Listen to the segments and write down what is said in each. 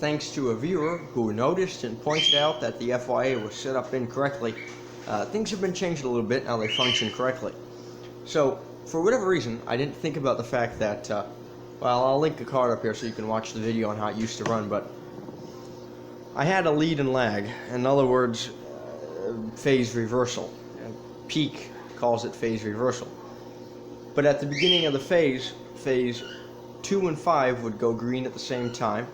thanks to a viewer who noticed and pointed out that the FYA was set up incorrectly, things have been changed a little bit, now they function correctly. So, for whatever reason, I didn't think about the fact that, well, I'll link a card up here so you can watch the video on how it used to run, but I had a lead and lag, in other words, phase reversal. Peak calls it phase reversal. But at the beginning of the phase 2 and 5 would go green at the same time,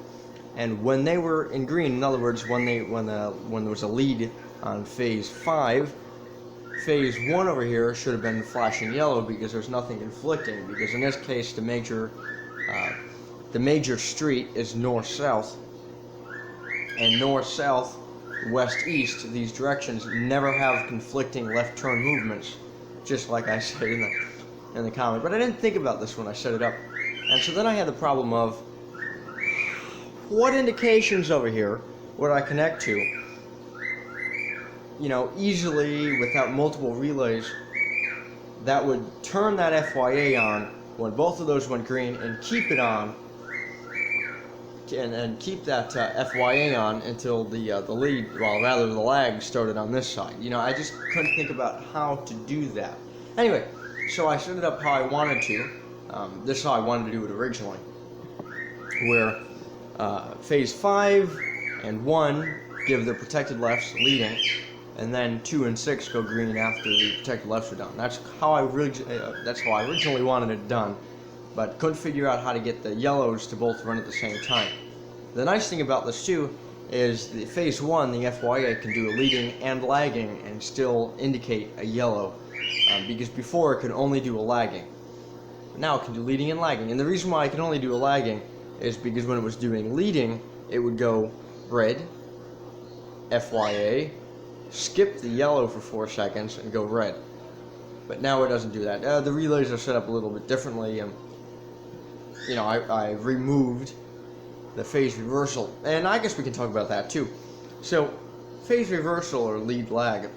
and when they were in green, in other words, when there was a lead on phase 5, phase 1 over here should have been flashing yellow because there's nothing conflicting, because in this case the major street is north-south, and north-south, west-east, these directions never have conflicting left turn movements, just like I said in the comment. But I didn't think about this when I set it up, and so then I had the problem of what indications over here would I connect to, easily without multiple relays, that would turn that FYA on when both of those went green and keep it on, and keep that FYA on until the lead, well, rather the lag started on this side. I just couldn't think about how to do that. Anyway, so I set it up how I wanted to. This is how I wanted to do it originally, where phase 5 and 1 give the protected lefts leading, and then 2 and 6 go green after the protected lefts are done. That's how I originally wanted it done, but couldn't figure out how to get the yellows to both run at the same time. The nice thing about this too is the phase 1, the FYA can do a leading and lagging and still indicate a yellow, because before it could only do a lagging. Now it can do leading and lagging, and the reason why I can only do a lagging is because when it was doing leading, it would go red, FYA, skip the yellow for 4 seconds, and go red. But now it doesn't do that. The relays are set up a little bit differently. I removed the phase reversal, and I guess we can talk about that too. So, phase reversal or lead lag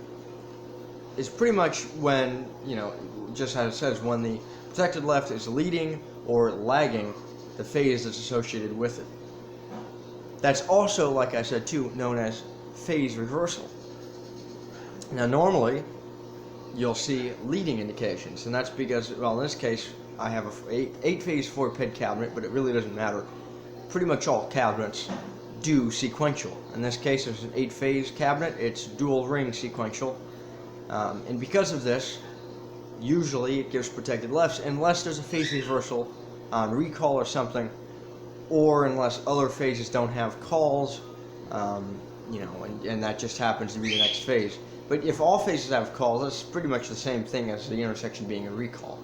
is pretty much when, just as it says, when the protected left is leading or lagging the phase that's associated with it. That's also, like I said too, known as phase reversal. Now normally you'll see leading indications, and that's because, well, in this case I have a 8-phase 4-pin cabinet, but it really doesn't matter. Pretty much all cabinets do sequential. In this case it's an 8-phase cabinet, it's dual ring sequential, and because of this, usually it gives protected lefts unless there's a phase reversal on recall or something, or unless other phases don't have calls, and that just happens to be the next phase. But if all phases have calls, that's pretty much the same thing as the intersection being a recall.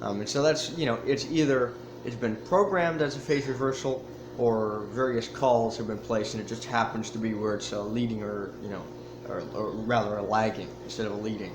And so that's, it's either it's been programmed as a phase reversal, or various calls have been placed, and it just happens to be where it's a leading or rather a lagging instead of a leading.